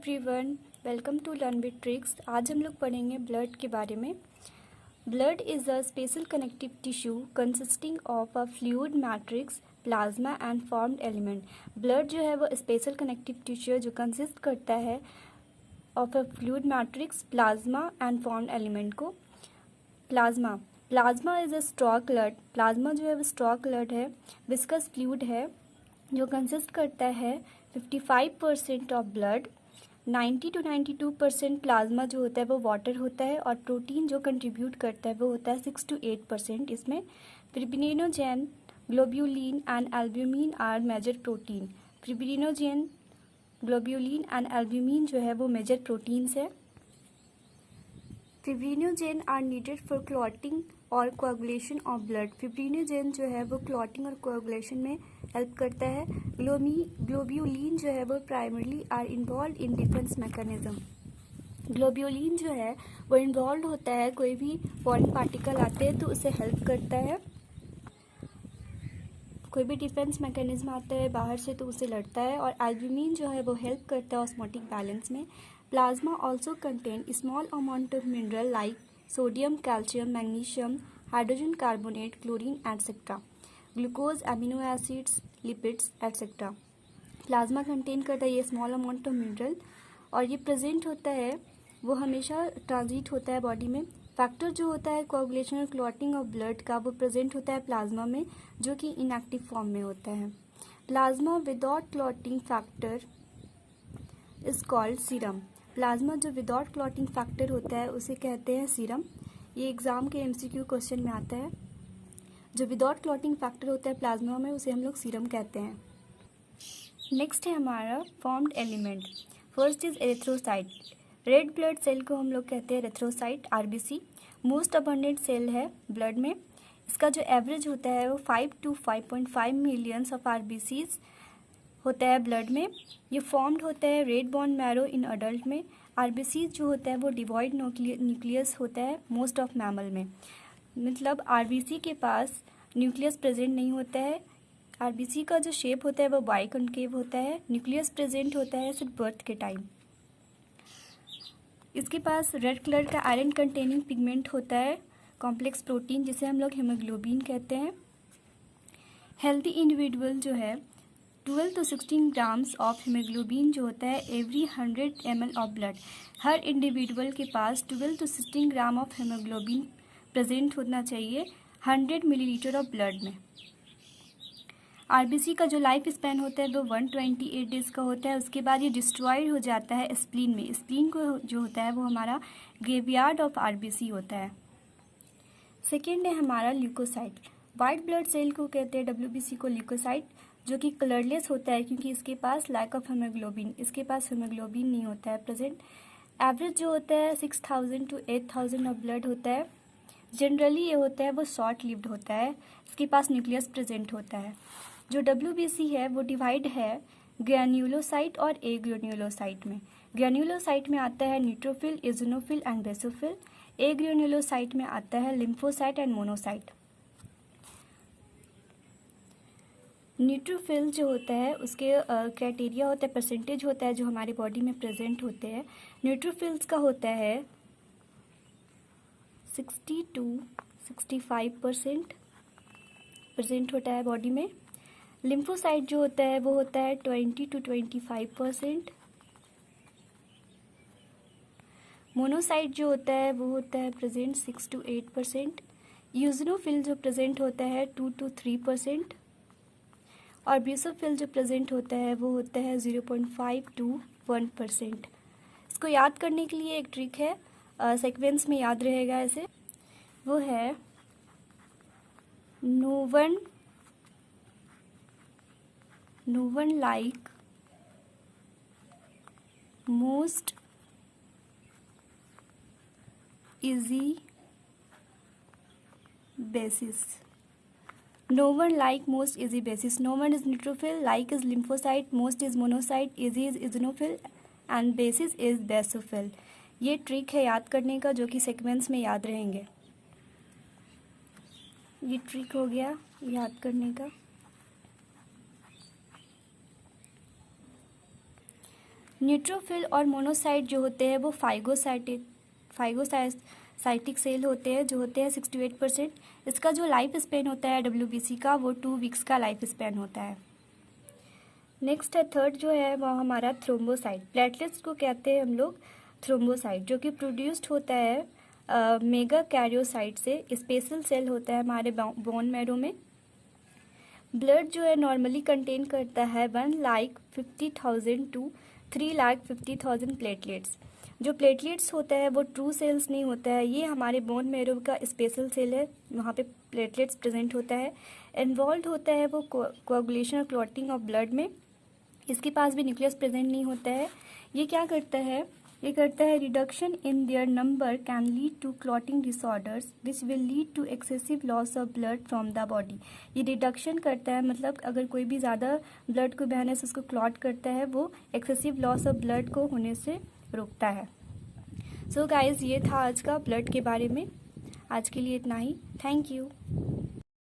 Everyone, welcome to learn with tricks. आज हम लोग पढ़ेंगे ब्लड के बारे में। Blood is a special connective tissue consisting of a fluid matrix, plasma and formed element. Blood जो है वो स्पेशल कनेक्टिव टिश्यू है जो कंसिस्ट करता है of a fluid matrix, plasma and formed element को। Plasma is a straw coloured. Plasma जो है वो स्ट्रॉ कलर्ड है, विस्कस फ्लूइड है जो कंसिस्ट करता है 55% ऑफ ब्लड। 90 to 92% प्लाज्मा जो होता है वो वाटर होता है और प्रोटीन जो कंट्रीब्यूट करता है वो होता है 6 to 8% इसमें। Fibrinogen, globulin and albumin are major protein. Fibrinogen, globulin and albumin जो है वो मेजर प्रोटीन्स है। Fibrinogen are needed for clotting और कोआगुलेशन ऑफ ब्लड। फिब्रिनोजेन जो है वो क्लॉटिंग और कोआगुलेशन में हेल्प करता है। ग्लोब्यूलिन जो है वो primarily are involved in defense mechanism. Globulin जो है वो इन्वॉल्व होता है, कोई भी फॉरेन पार्टिकल आते हैं तो उसे हेल्प करता है। कोई भी डिफेंस मैकेनिज्म आता है बाहर से तो उसे लड़ता है। और एल्ब्यूमिन जो है वो हेल्प करता है ऑस्मोटिक बैलेंस में। Plasma also contain small amount of mineral like sodium, calcium, magnesium, hydrogen carbonate, chlorine etcetera, glucose, amino acids, lipids etcetera. Plasma contain करता है ये स्मॉल अमाउंट ऑफ मिनरल और ये प्रेजेंट होता है, वो हमेशा ट्रांजिट होता है बॉडी में। फैक्टर जो होता है कोआगुलेशन और क्लॉटिंग ऑफ ब्लड का वो प्रेजेंट होता है प्लाज्मा में, जो कि इनएक्टिव फॉर्म में होता है। Plasma without clotting factor is called serum. Plasma जो विदाउट क्लॉटिंग फैक्टर होता है उसे कहते हैं सीरम। ये एग्जाम के MCQ क्वेश्चन में आता है। जो विदाउट क्लॉटिंग फैक्टर होता है प्लाज्मा में उसे हम लोग सीरम कहते हैं। नेक्स्ट है हमारा formed element. First is erythrocyte. Red blood cell को हम लोग कहते हैं erythrocyte, RBC। Most abundant cell है ब्लड में। इसका जो एवरेज होता है वो 5 to 5.5 मिलियंस ऑफ RBCs होता है ब्लड में। ये फॉर्म्ड होता है red bone marrow in adult में। RBC जो होता है वो डिवॉइड न्यूक्लियस होता है मोस्ट ऑफ मैमल में। मतलब RBC के पास न्यूक्लियस प्रेजेंट नहीं होता है। RBC का जो शेप होता है वो बाइकॉन्केव होता है। न्यूक्लियस प्रेजेंट होता है सिर्फ बर्थ के टाइम। इसके पास रेड कलर का आयरन कंटेनिंग पिगमेंट होता है, कॉम्प्लेक्स प्रोटीन जिसे हम लोग हीमोग्लोबिन कहते हैं। हेल्दी इंडिविजुअल जो है 12 to 16 ग्राम्स ऑफ हीमोग्लोबिन जो होता है every 100 ml of blood. Her individual के पास 12 to 16 gram of haemoglobin present होना चाहिए 100 मिलीलीटर ऑफ ब्लड में। RBC का जो लाइफ स्पैन होता है वो 128 डेज का होता है। उसके बाद ये डिस्ट्रॉयड हो जाता है स्प्लीन में। स्प्लीन को जो होता है वो हमारा ग्रेवयार्ड ऑफ RBC होता है। सेकेंड है हमारा ल्यूकोसाइट। वाइट ब्लड सेल को कहते हैं WBC को ल्यूकोसाइट, जो कि कलरलेस होता है क्योंकि इसके पास लैक ऑफ हीमोग्लोबिन, इसके पास हीमोग्लोबिन नहीं होता है प्रेजेंट। एवरेज जो होता है 6000 to 8000 ऑफ ब्लड होता है। जनरली ये होता है वो शॉर्ट लिव्ड होता है, इसके पास न्यूक्लियस प्रेजेंट होता है। जो WBC है वो डिवाइड है ग्रैन्युलोसाइट और एग्रेन्युलोसाइट में। ग्रैन्युलोसाइट में आता है न्यूट्रोफिल, इजोनोफिल एंड बेसोफिल। एग्रेन्युलोसाइट में आता है लिम्फोसाइट एंड मोनोसाइट। न्यूट्रोफिल जो होता है उसके क्राइटेरिया होता है, परसेंटेज होता है जो हमारे बॉडी में प्रेजेंट होते हैं। न्यूट्रोफिल्स का होता है 60 to 65% प्रेजेंट होता है बॉडी में। लिम्फोसाइट जो होता है वो होता है 20 to 25%। मोनोसाइट जो होता है वो होता है प्रेजेंट 6 to 8%। यूजनोफिल जो प्रेजेंट होता है 2 to 3%। और बेसोफिल जो प्रेजेंट होता है वो होता है 0.5 to 1%। इसको याद करने के लिए एक ट्रिक है, सीक्वेंस में याद रहेगा ऐसे। वो है no one like most easy basis. No one like most easy basis. No one is neutrophil, like is lymphocyte, most is monocyte, easy is eosinophil and basis is basophil। ये trick है याद करने का जो कि सीक्वेंस में याद रहेंगे। ये ट्रिक हो गया याद करने का। न्यूट्रोफिल और मोनोसाइट जो होते हैं वो फाइगोसाइटिक सेल होते हैं, जो होते हैं 68%। इसका जो लाइफ स्पेन होता है WBC का, वो 2 वीक्स का लाइफ स्पेन होता है। नेक्स्ट है थर्ड जो है वो हमारा थ्रोम्बोसाइट। प्लेटलेट्स को कहते हैं हम लोग थ्रोम्बोसाइट, जो कि प्रोड्यूस्ड होता है मेगा कैरियोसाइट से। स्पेशल सेल होता है हमारे बोन मैरो में। ब्लड जो है नॉर्मली कंटेन करता है 1,50,000 टू 3,50,000 प्लेटलेट्स। जो प्लेटलेट्स होता है वो ट्रू सेल्स नहीं होता है, ये हमारे बोन मैरो का स्पेशल सेल है, वहाँ पे प्लेटलेट्स प्रेजेंट होता है। इन्वॉल्व होता है वो कोagulation और क्लॉटिंग ऑफ ब्लड में। इसके पास भी न्यूक्लियस प्रेजेंट नहीं होता है। ये क्या करता है, ये करता है reduction in their number can lead to clotting disorders which will lead to excessive loss of blood from the body. ये रिडक्शन करता है, मतलब अगर कोई भी ज़्यादा ब्लड को बहने से उसको क्लॉट करता है, वो एक्सेसिव लॉस ऑफ ब्लड को होने से रोकता है। सो गाइज, ये था आज का ब्लड के बारे में। आज के लिए इतना ही। Thank you.